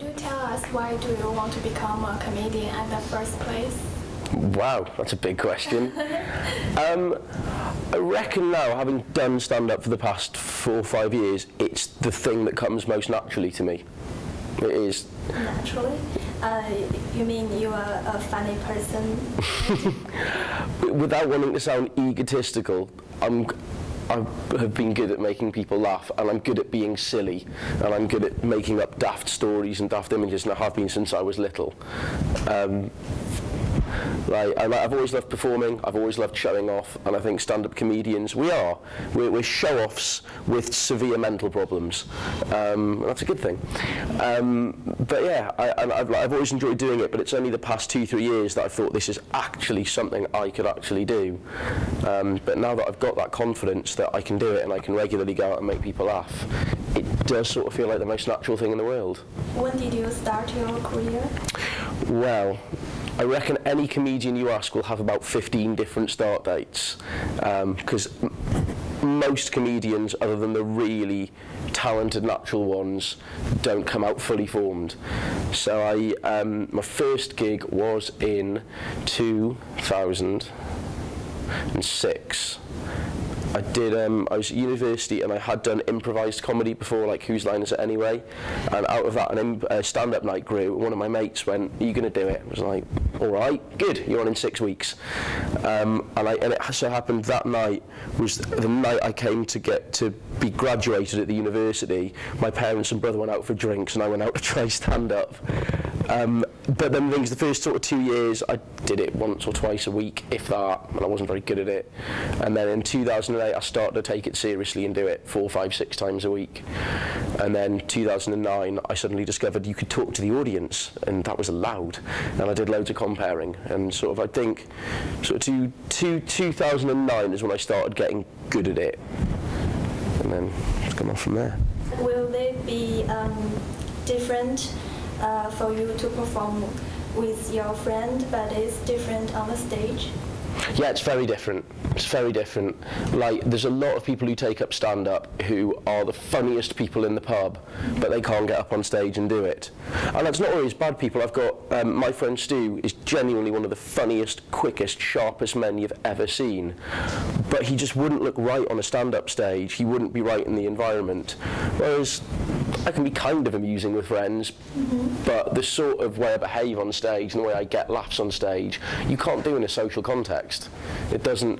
you tell us why do you want to become a comedian at the first place? Wow, that's a big question. I reckon now, having done stand-up for the past 4 or 5 years, it's the thing that comes most naturally to me. It is. Naturally? You mean you are a funny person? Without wanting to sound egotistical, I have been good at making people laugh, and I'm good at being silly, and I'm good at making up daft stories and daft images, and I have been since I was little. I've always loved performing, I've always loved showing off, and I think stand-up comedians, we're show-offs with severe mental problems. That's a good thing. But yeah, I've always enjoyed doing it, but it's only the past 2-3 years that I've thought this is actually something I could actually do. But now that I've got that confidence that I can do it and I can regularly go out and make people laugh, it does sort of feel like the most natural thing in the world. When did you start your career? Well, I reckon any comedian you ask will have about 15 different start dates, because most comedians, other than the really talented natural ones, don't come out fully formed. So my first gig was in 2006. I was at university and I had done improvised comedy before, like Whose Line Is It Anyway? And out of that, a stand-up night grew. One of my mates went, "Are you going to do it?" I was like, "All right, good, you're on in 6 weeks." And it so happened that night was the night I came to get to be graduated at the university. My parents and brother went out for drinks and I went out to try stand-up. But then the first sort of 2 years, I did it once or twice a week, if that, and I wasn't very good at it. And then in 2008, I started to take it seriously and do it 4, 5, 6 times a week. And then 2009, I suddenly discovered you could talk to the audience, and that was allowed. And I did loads of comparing, and sort of, I think, sort of 2009 is when I started getting good at it. And then it's come off from there. Will they be different for you to perform with your friend, but it's different on the stage? Yeah, it's very different. It's very different. Like, there's a lot of people who take up stand-up who are the funniest people in the pub, but they can't get up on stage and do it. And that's not always bad people. I've got, my friend Stu is genuinely one of the funniest, quickest, sharpest men you've ever seen. But he just wouldn't look right on a stand-up stage. He wouldn't be right in the environment. Whereas I can be kind of amusing with friends, but the sort of way I behave on stage and the way I get laughs on stage, you can't do in a social context. It doesn't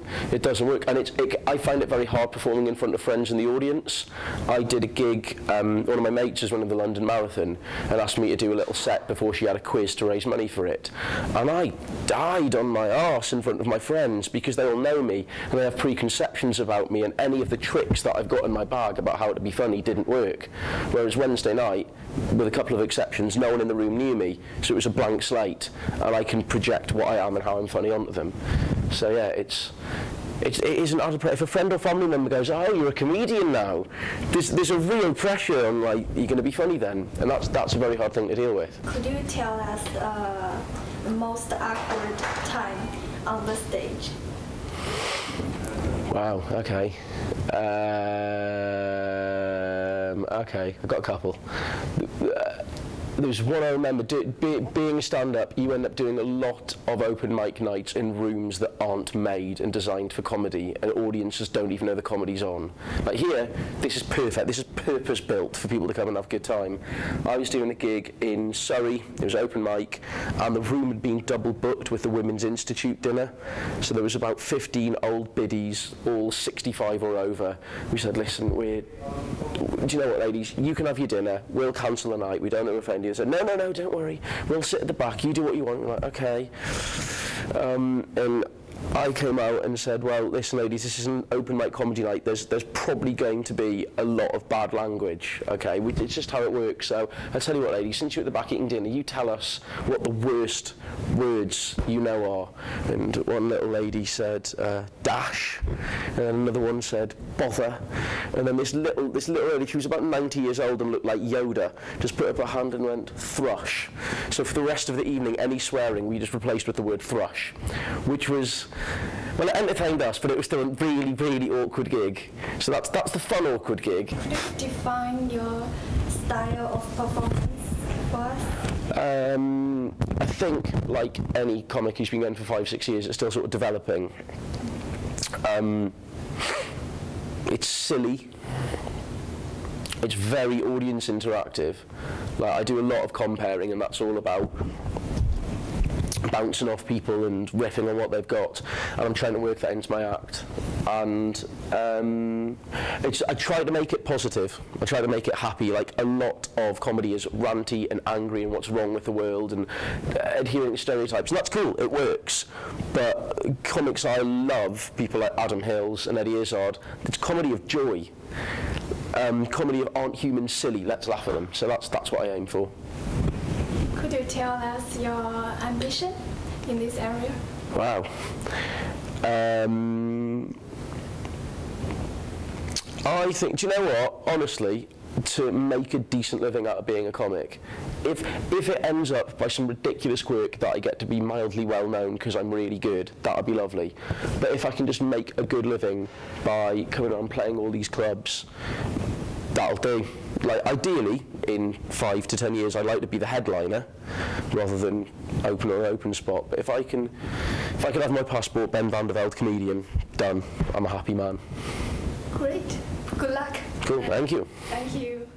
work, and I find it very hard performing in front of friends in the audience. I did a gig, one of my mates is running the London Marathon and asked me to do a little set before she had a quiz to raise money for it. And I died on my arse in front of my friends because they all know me and they have preconceptions about me, and any of the tricks that I've got in my bag about how to be funny didn't work. Whereas Wednesday night, with a couple of exceptions, no one in the room knew me, so it was a blank slate, and I can project what I am and how I'm funny onto them. So yeah, it isn't hard to play. If a friend or family member goes, "Oh, you're a comedian now," there's a real pressure on, like, you're going to be funny then, and that's a very hard thing to deal with. Could you tell us the most awkward time on the stage? Wow. Okay. Okay, I've got a couple. There was one I remember, being a stand-up, you end up doing a lot of open mic nights in rooms that aren't made and designed for comedy, and audiences don't even know the comedy's on. Like here, this is perfect, this is purpose-built for people to come and have a good time. I was doing a gig in Surrey, it was open mic, and the room had been double booked with the Women's Institute dinner, so there was about 15 old biddies, all 65 or over. We said, "Listen, do you know what, ladies, you can have your dinner, we'll cancel the night, we don't want to offend you." They said, no, don't worry, we'll sit at the back, you do what you want." We're like, "Okay." And I came out and said, "Well, listen, ladies, this is an open mic comedy night. There's probably going to be a lot of bad language, okay? It's just how it works. So I'll tell you what, ladies, since you're at the back eating dinner, you tell us what the worst words you know are." And one little lady said, "dash," and another one said, "bother." And then this little lady, she was about 90 years old and looked like Yoda, just put up her hand and went, "thrush." So for the rest of the evening, any swearing we just replaced with the word thrush, which was, well, it entertained us, but it was still a really, really awkward gig. So that's the fun awkward gig. Could you define your style of performance? for us? I think, like any comic who's been going for 5-6 years, it's still sort of developing. It's silly. It's very audience interactive. Like, I do a lot of comparing, and that's all about bouncing off people and riffing on what they've got, and I'm trying to work that into my act. And I try to make it positive. I try to make it happy. Like, a lot of comedy is ranty and angry and what's wrong with the world and adhering to stereotypes, and that's cool, it works. But comics I love, people like Adam Hills and Eddie Izzard, it's comedy of joy. Comedy of aren't humans silly, let's laugh at them. So that's what I aim for. Could you tell us your ambition in this area? Wow. I think, do you know what? Honestly, to make a decent living out of being a comic, if it ends up by some ridiculous quirk that I get to be mildly well known because I'm really good, that'd be lovely. But if I can just make a good living by coming on playing all these clubs, that'll do. Like, ideally, in 5 to 10 years, I'd like to be the headliner rather than open spot. But if I can have my passport, Ben van der Velde comedian, done, I'm a happy man. Great. Good luck. Cool, thank you. Thank you.